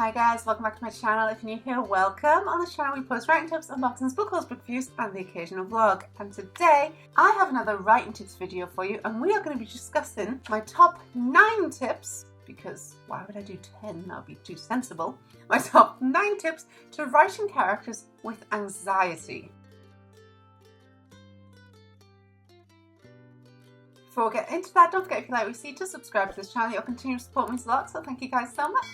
Hi guys, welcome back to my channel. If you're new here, welcome. On this channel we post writing tips, unboxings, book hauls, book reviews and the occasional vlog. And today I have another writing tips video for you, and we are going to be discussing my top 9 tips, because why would I do 10? That would be too sensible. My top 9 tips to writing characters with anxiety. Before we get into that, don't forget if you like what you see to subscribe to this channel. You'll continue to support me a lot, so thank you guys so much.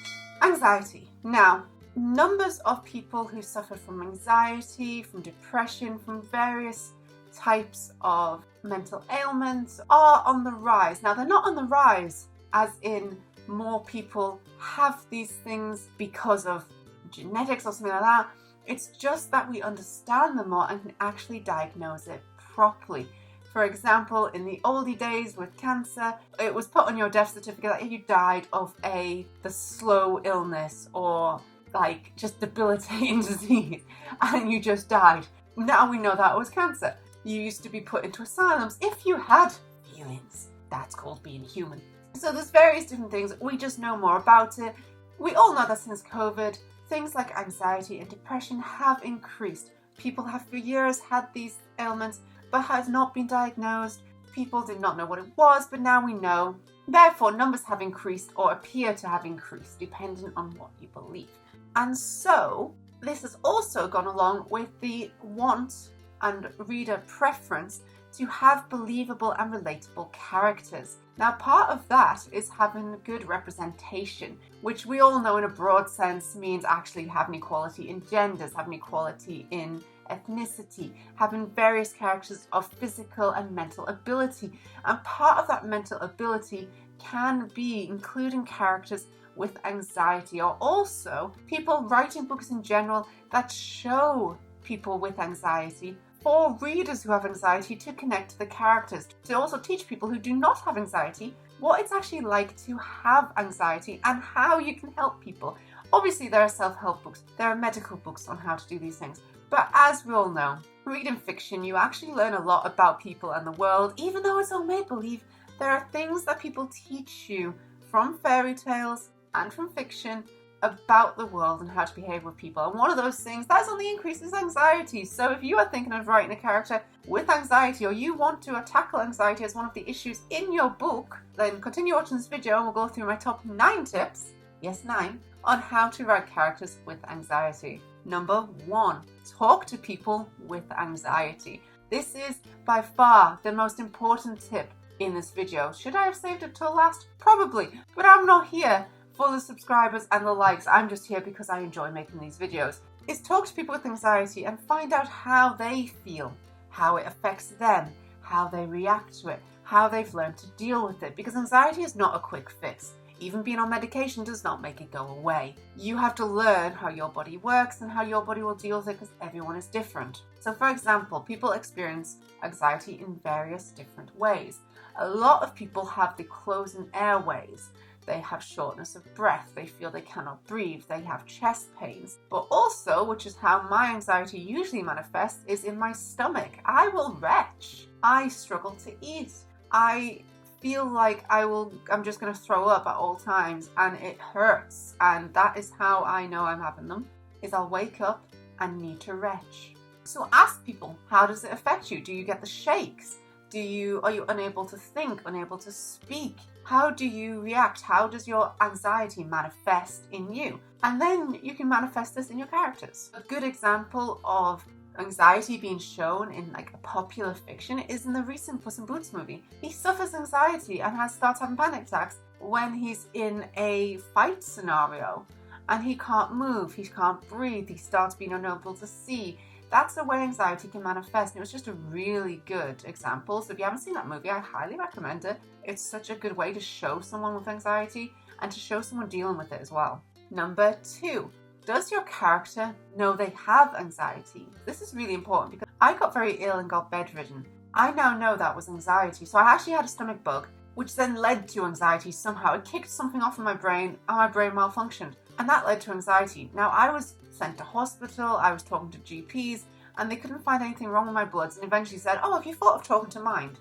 Anxiety. Now, numbers of people who suffer from anxiety, from depression, from various types of mental ailments are on the rise. Now, they're not on the rise as in more people have these things because of genetics or something like that. It's just that we understand them more and can actually diagnose it properly. For example, in the oldie days with cancer, it was put on your death certificate that if you died of the slow illness or like just debilitating disease and you just died. Now we know that it was cancer. You used to be put into asylums if you had feelings. That's called being human. So there's various different things. We just know more about it. We all know that since COVID, things like anxiety and depression have increased. People have for years had these ailments but has not been diagnosed. People did not know what it was, but now we know. Therefore, numbers have increased or appear to have increased, depending on what you believe. And so, this has also gone along with the want and reader preference to have believable and relatable characters. Now, part of that is having good representation, which we all know in a broad sense means actually having equality in genders, having equality in ethnicity, having various characters of physical and mental ability. And part of that mental ability can be including characters with anxiety, or also people writing books in general that show people with anxiety for readers who have anxiety to connect to the characters, to also teach people who do not have anxiety what it's actually like to have anxiety and how you can help people. Obviously, there are self-help books, there are medical books on how to do these things. But as we all know, reading fiction, you actually learn a lot about people and the world. Even though it's all make-believe, there are things that people teach you from fairy tales and from fiction about the world and how to behave with people. And one of those things that is on the increase is anxiety. So if you are thinking of writing a character with anxiety, or you want to tackle anxiety as one of the issues in your book, then continue watching this video and we'll go through my top 9 tips, yes 9, on how to write characters with anxiety. Number 1, talk to people with anxiety. This is by far the most important tip in this video. Should I have saved it till last? Probably, but I'm not here for the subscribers and the likes. I'm just here because I enjoy making these videos. Is talk to people with anxiety and find out how they feel, how it affects them, how they react to it, how they've learned to deal with it, because anxiety is not a quick fix. Even being on medication does not make it go away. You have to learn how your body works and how your body will deal with it, because everyone is different. So for example, people experience anxiety in various different ways. A lot of people have the closing airways. They have shortness of breath, they feel they cannot breathe, they have chest pains. But also, which is how my anxiety usually manifests, is in my stomach. I will retch. I struggle to eat. I feel like I'm just going to throw up at all times and it hurts, and that is how I know I'm having them, is I'll wake up and need to retch. So ask people, how does it affect you? Do you get the shakes? Are you unable to think, unable to speak? How do you react? How does your anxiety manifest in you? And then you can manifest this in your characters. A good example of anxiety being shown in like a popular fiction is in the recent Puss in Boots movie. He suffers anxiety and starts having panic attacks when he's in a fight scenario and he can't move, he can't breathe, he starts being unable to see. That's the way anxiety can manifest, and it was just a really good example. So if you haven't seen that movie, I highly recommend it. It's such a good way to show someone with anxiety and to show someone dealing with it as well. Number 2. Does your character know they have anxiety? This is really important because I got very ill and got bedridden. I now know that was anxiety. So I actually had a stomach bug, which then led to anxiety somehow. It kicked something off in my brain and my brain malfunctioned. And that led to anxiety. Now I was sent to hospital, I was talking to GPs, and they couldn't find anything wrong with my bloods, and eventually said, oh, have you thought of talking to Mind?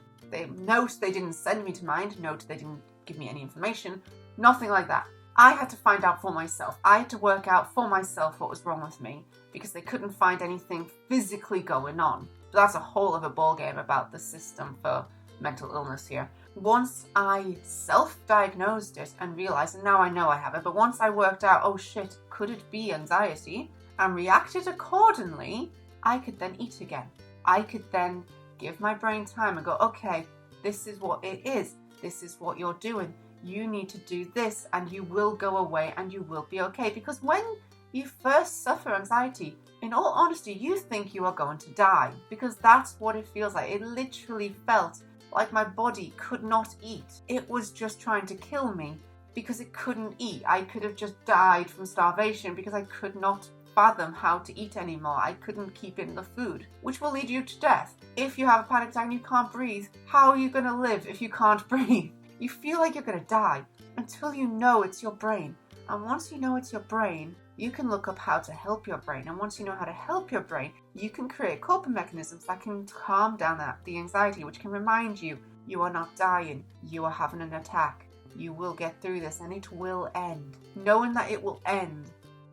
Note they didn't send me to Mind, note they didn't give me any information, nothing like that. I had to find out for myself. I had to work out for myself what was wrong with me because they couldn't find anything physically going on. But that's a whole other ballgame about the system for mental illness here. Once I self-diagnosed it and realized, and now I know I have it, but once I worked out, oh shit, could it be anxiety, and reacted accordingly, I could then eat again. I could then give my brain time and go, okay, this is what it is. This is what you're doing. You need to do this and you will go away and you will be okay. Because when you first suffer anxiety, in all honesty, you think you are going to die because that's what it feels like. It literally felt like my body could not eat. It was just trying to kill me because it couldn't eat. I could have just died from starvation because I could not fathom how to eat anymore. I couldn't keep in the food, which will lead you to death. If you have a panic attack and you can't breathe, how are you going to live if you can't breathe? You feel like you're going to die until you know it's your brain. And once you know it's your brain, you can look up how to help your brain. And once you know how to help your brain, you can create coping mechanisms that can calm down the anxiety, which can remind you, you are not dying, you are having an attack. You will get through this and it will end. Knowing that it will end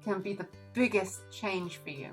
can be the biggest change for you.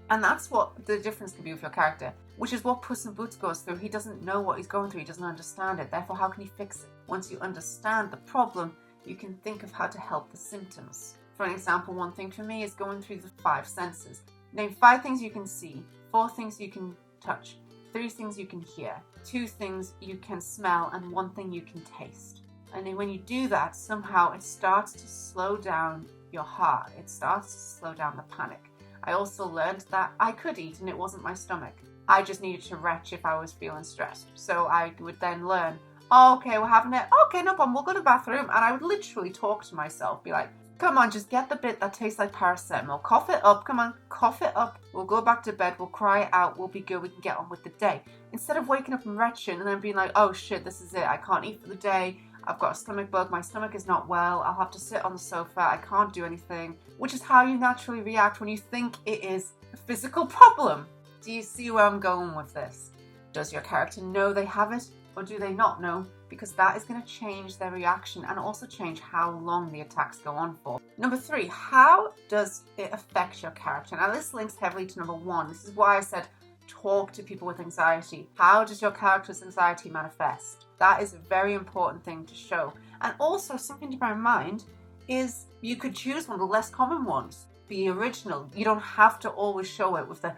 And that's what the difference can be with your character, which is what Puss in Boots goes through. He doesn't know what he's going through. He doesn't understand it. Therefore, how can he fix it? Once you understand the problem, you can think of how to help the symptoms. For an example, one thing for me is going through the 5 senses. Name 5 things you can see, 4 things you can touch, 3 things you can hear, 2 things you can smell, and 1 thing you can taste. And then when you do that, somehow it starts to slow down your heart. It starts to slow down the panic. I also learned that I could eat and it wasn't my stomach. I just needed to retch if I was feeling stressed. So I would then learn, oh, okay, we're having it. Okay, no problem, we'll go to the bathroom. And I would literally talk to myself, be like, come on, just get the bit that tastes like paracetamol. Cough it up, come on, cough it up. We'll go back to bed, we'll cry it out, we'll be good, we can get on with the day. Instead of waking up and retching and then being like, oh shit, this is it, I can't eat for the day. I've got a stomach bug, my stomach is not well, I'll have to sit on the sofa, I can't do anything, which is how you naturally react when you think it is a physical problem. Do you see where I'm going with this? Does your character know they have it, or do they not know? Because that is going to change their reaction and also change how long the attacks go on for. Number 3, how does it affect your character? Now this links heavily to number 1. This is why I said talk to people with anxiety. How does your character's anxiety manifest? That is a very important thing to show. And also something to bear in mind is you could choose one of the less common ones. Be original. You don't have to always show it with the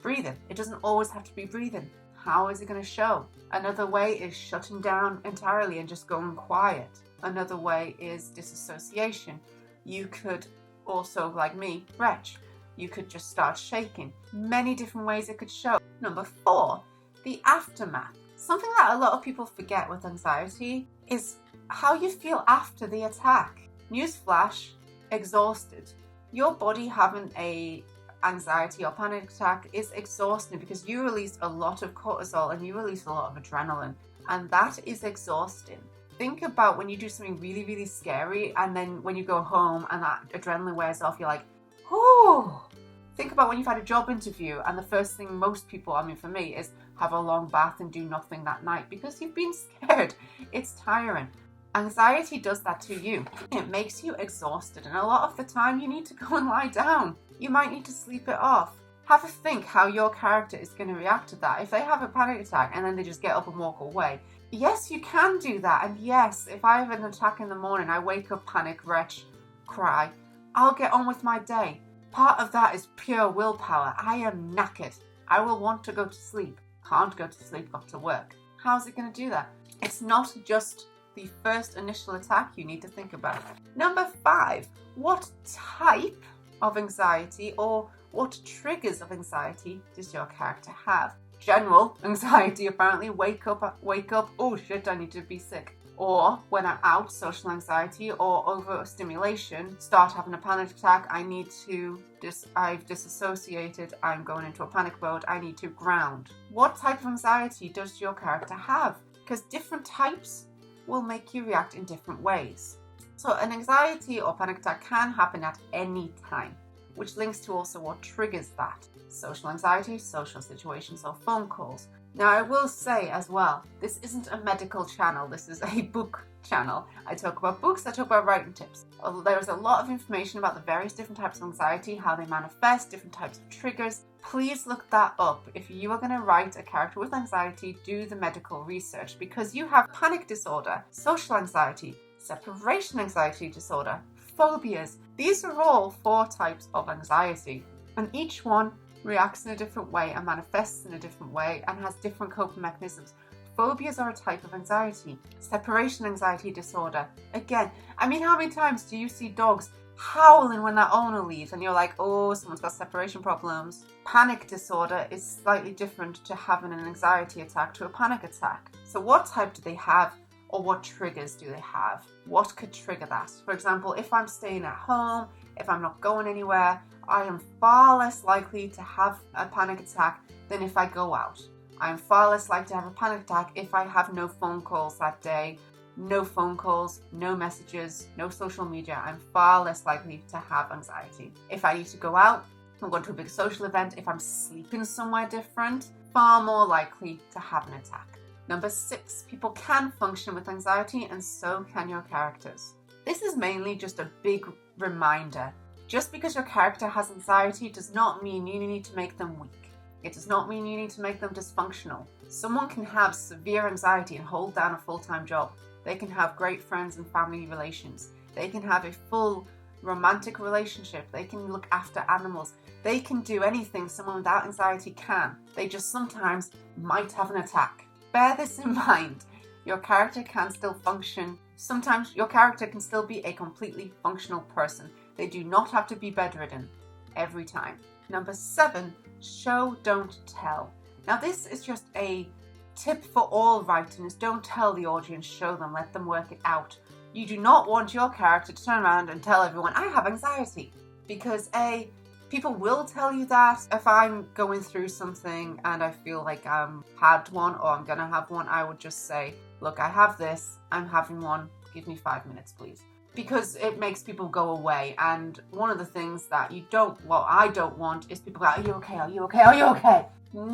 breathing. It doesn't always have to be breathing. How is it going to show? Another way is shutting down entirely and just going quiet. Another way is disassociation. You could also, like me, retch. You could just start shaking. Many different ways it could show. Number 4, the aftermath. Something that a lot of people forget with anxiety is how you feel after the attack. Newsflash, exhausted. Your body having a anxiety or panic attack is exhausting because you release a lot of cortisol and you release a lot of adrenaline, and that is exhausting. Think about when you do something really, really scary and then when you go home and that adrenaline wears off, you're like, oh. Think about when you've had a job interview and the first thing most people, I mean for me, is have a long bath and do nothing that night because you've been scared. It's tiring. Anxiety does that to you. It makes you exhausted, and a lot of the time you need to go and lie down. You might need to sleep it off. Have a think how your character is going to react to that. If they have a panic attack and then they just get up and walk away, yes, you can do that. And yes, if I have an attack in the morning, I wake up, panic, retch, cry, I'll get on with my day. Part of that is pure willpower. I am knackered. I will want to go to sleep. Can't go to sleep, got to work. How's it going to do that? It's not just the first initial attack you need to think about. Number 5, what type of anxiety or what triggers of anxiety does your character have? General anxiety, apparently, wake up, oh shit, I need to be sick. Or when I'm out, social anxiety or overstimulation, start having a panic attack, I've disassociated, I'm going into a panic mode, I need to ground. What type of anxiety does your character have? Because different types will make you react in different ways. So an anxiety or panic attack can happen at any time, which links to also what triggers that. Social anxiety, social situations or phone calls. Now I will say as well, this isn't a medical channel, this is a book channel. I talk about books, I talk about writing tips. There's a lot of information about the various different types of anxiety, how they manifest, different types of triggers. Please look that up. If you are going to write a character with anxiety, do the medical research, because you have panic disorder, social anxiety, separation anxiety disorder, phobias. These are all 4 types of anxiety, and each one reacts in a different way and manifests in a different way and has different coping mechanisms. Phobias are a type of anxiety. Separation anxiety disorder. Again, I mean, how many times do you see dogs howling when their owner leaves and you're like, oh, someone's got separation problems? Panic disorder is slightly different to having an anxiety attack to a panic attack. So what type do they have, or what triggers do they have? What could trigger that? For example, if I'm staying at home, if I'm not going anywhere, I am far less likely to have a panic attack than if I go out. I am far less likely to have a panic attack if I have no phone calls that day. No phone calls, no messages, no social media. I'm far less likely to have anxiety. If I need to go out, I'm going to a big social event, if I'm sleeping somewhere different, far more likely to have an attack. Number 6, people can function with anxiety, and so can your characters. This is mainly just a big reminder. Just because your character has anxiety does not mean you need to make them weak. It does not mean you need to make them dysfunctional. Someone can have severe anxiety and hold down a full-time job. They can have great friends and family relations. They can have a full romantic relationship. They can look after animals. They can do anything someone without anxiety can. They just sometimes might have an attack. Bear this in mind. Your character can still function. Sometimes your character can still be a completely functional person. They do not have to be bedridden every time. Number 7, show, don't tell. Now this is just a tip for all writers. Don't tell the audience, show them, let them work it out. You do not want your character to turn around and tell everyone, I have anxiety. Because people will tell you that. If I'm going through something and I feel like I'm had one or I'm going to have one, I would just say, look, I have this, I'm having one, give me 5 minutes, please. Because it makes people go away. And one of the things that I don't want is people go, are you okay? Are you okay? Are you okay?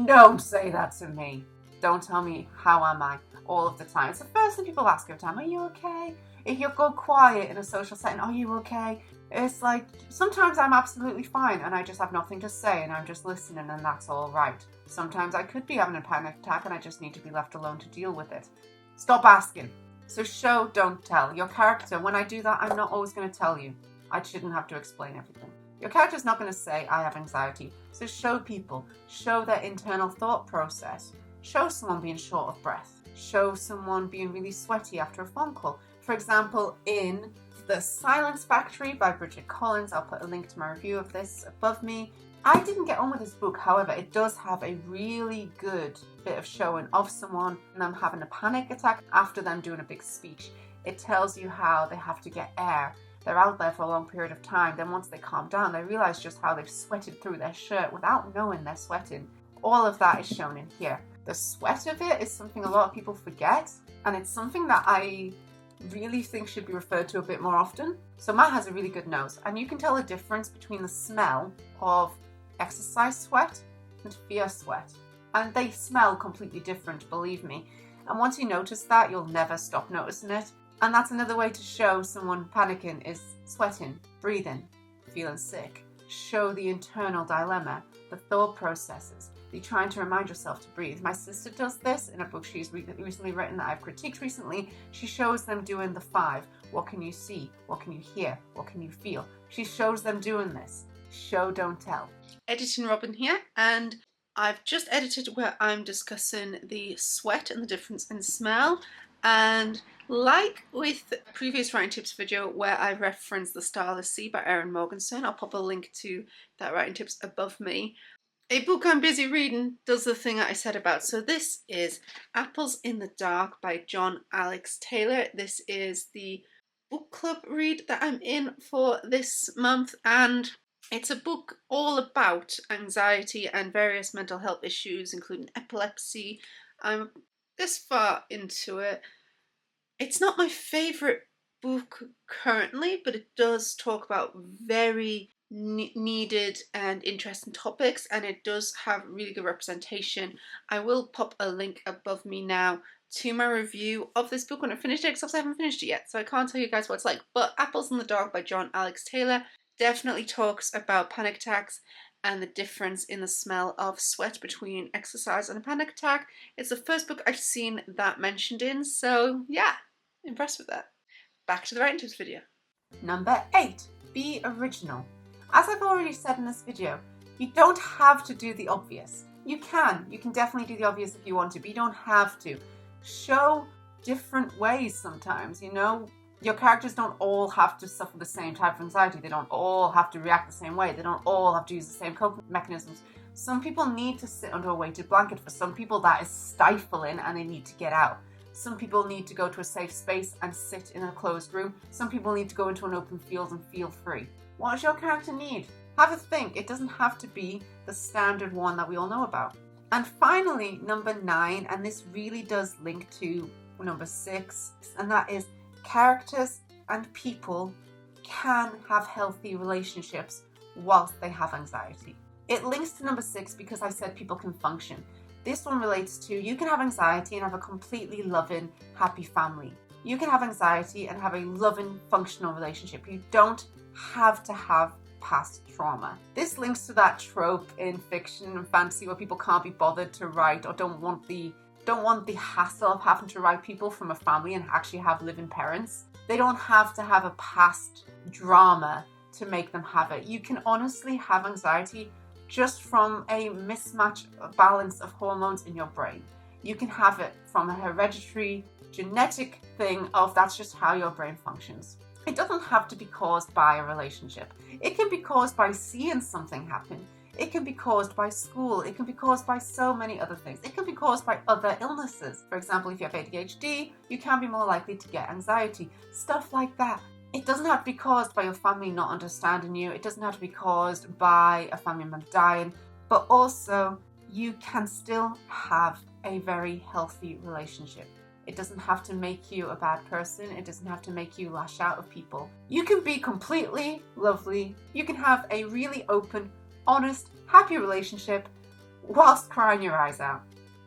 Don't say that to me. Don't tell me, how am I? All of the time. It's the first thing people ask every time, are you okay? If you go quiet in a social setting, are you okay? It's like, sometimes I'm absolutely fine and I just have nothing to say and I'm just listening and that's all right. Sometimes I could be having a panic attack and I just need to be left alone to deal with it. Stop asking. So show, don't tell. Your character, when I do that, I'm not always going to tell you. I shouldn't have to explain everything. Your character's not going to say, I have anxiety. So show people. Show their internal thought process. Show someone being short of breath. Show someone being really sweaty after a phone call. For example, in The Silence Factory by Bridget Collins, I'll put a link to my review of this above me. I didn't get on with this book, however, it does have a really good bit of showing of someone and them having a panic attack after them doing a big speech. It tells you how they have to get air. They're out there for a long period of time. Then once they calm down, they realize just how they've sweated through their shirt without knowing they're sweating. All of that is shown in here. The sweat of it is something a lot of people forget, and it's something that I really think should be referred to a bit more often. So Matt has a really good nose, and you can tell the difference between the smell of exercise sweat and fear sweat. And they smell completely different, believe me. And once you notice that, you'll never stop noticing it. And that's another way to show someone panicking is sweating, breathing, feeling sick. Show the internal dilemma, the thought processes. You're trying to remind yourself to breathe. My sister does this in a book she's recently written that I've critiqued recently. She shows them doing the 5. What can you see? What can you hear? What can you feel? She shows them doing this. Show, don't tell. Editing Robin here, and I've just edited where I'm discussing the sweat and the difference in smell. And like with the previous writing tips video where I referenced The Starless Sea by Erin Morgenstern, I'll pop a link to that writing tips above me. A book I'm busy reading does the thing that I said about. So this is Apples in the Dark by John Alex Taylor. This is the book club read that I'm in for this month, and it's a book all about anxiety and various mental health issues, including epilepsy. I'm this far into it. It's not my favourite book currently, but it does talk about very needed and interesting topics, and it does have really good representation. I will pop a link above me now to my review of this book when I finished it, because I haven't finished it yet, so I can't tell you guys what it's like. But Apples in the Dark by John Alex Taylor definitely talks about panic attacks and the difference in the smell of sweat between exercise and a panic attack. It's the first book I've seen that mentioned in, so yeah, impressed with that. Back to the writing tips video. Number 8, be original. As I've already said in this video, you don't have to do the obvious. You can definitely do the obvious if you want to, but you don't have to. Show different ways sometimes, you know? Your characters don't all have to suffer the same type of anxiety. They don't all have to react the same way. They don't all have to use the same coping mechanisms. Some people need to sit under a weighted blanket. For some people that is stifling and they need to get out. Some people need to go to a safe space and sit in a closed room. Some people need to go into an open field and feel free. What does your character need? Have a think. It doesn't have to be the standard one that we all know about. And finally, number 9, and this really does link to number 6, and that is characters and people can have healthy relationships whilst they have anxiety. It links to number 6 because I said people can function. This one relates to you can have anxiety and have a completely loving, happy family. You can have anxiety and have a loving, functional relationship. You don't have to have past trauma. This links to that trope in fiction and fantasy where people can't be bothered to write or don't want the hassle of having to write people from a family and actually have living parents. They don't have to have a past drama to make them have it. You can honestly have anxiety just from a mismatch balance of hormones in your brain. You can have it from a hereditary genetic thing of that's just how your brain functions. It doesn't have to be caused by a relationship. It can be caused by seeing something happen. It can be caused by school. It can be caused by so many other things. It can be caused by other illnesses. For example, if you have ADHD, you can be more likely to get anxiety. Stuff like that. It doesn't have to be caused by your family not understanding you. It doesn't have to be caused by a family member dying. But also, you can still have a very healthy relationship. It doesn't have to make you a bad person. It doesn't have to make you lash out at people. You can be completely lovely. You can have a really open, honest, happy relationship whilst crying your eyes out.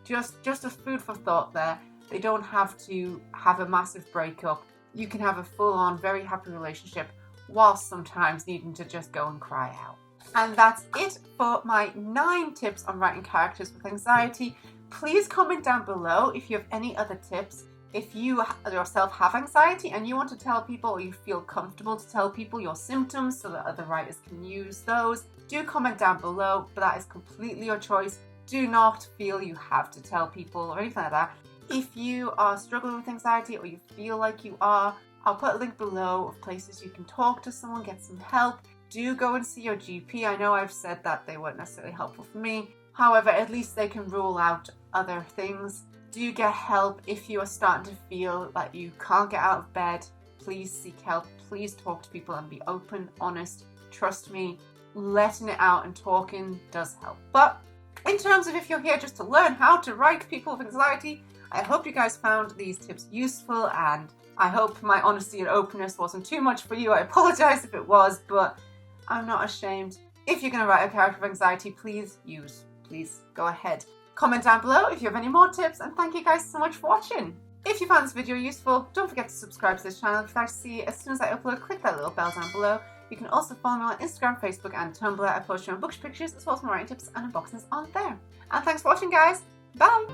Just a food for thought there. They don't have to have a massive breakup. You can have a full-on, very happy relationship whilst sometimes needing to just go and cry out. And that's it for my 9 tips on writing characters with anxiety. Please comment down below if you have any other tips. If you yourself have anxiety and you want to tell people, or you feel comfortable to tell people your symptoms so that other writers can use those, do comment down below, but that is completely your choice. Do not feel you have to tell people or anything like that. If you are struggling with anxiety or you feel like you are, I'll put a link below of places you can talk to someone, get some help. Do go and see your GP. I know I've said that they weren't necessarily helpful for me. However, at least they can rule out other things. Do get help if you are starting to feel like you can't get out of bed. Please seek help. Please talk to people and be open, honest. Trust me, letting it out and talking does help. But in terms of if you're here just to learn how to write people with anxiety, I hope you guys found these tips useful, and I hope my honesty and openness wasn't too much for you. I apologize if it was, but I'm not ashamed. If you're going to write a character with anxiety, please go ahead. Comment down below if you have any more tips, and thank you guys so much for watching. If you found this video useful, don't forget to subscribe to this channel if you'd like to see as soon as I upload. Click that little bell down below. You can also follow me on Instagram, Facebook and Tumblr. I post my own bookish pictures as well as my writing tips and unboxings on there. And thanks for watching, guys. Bye!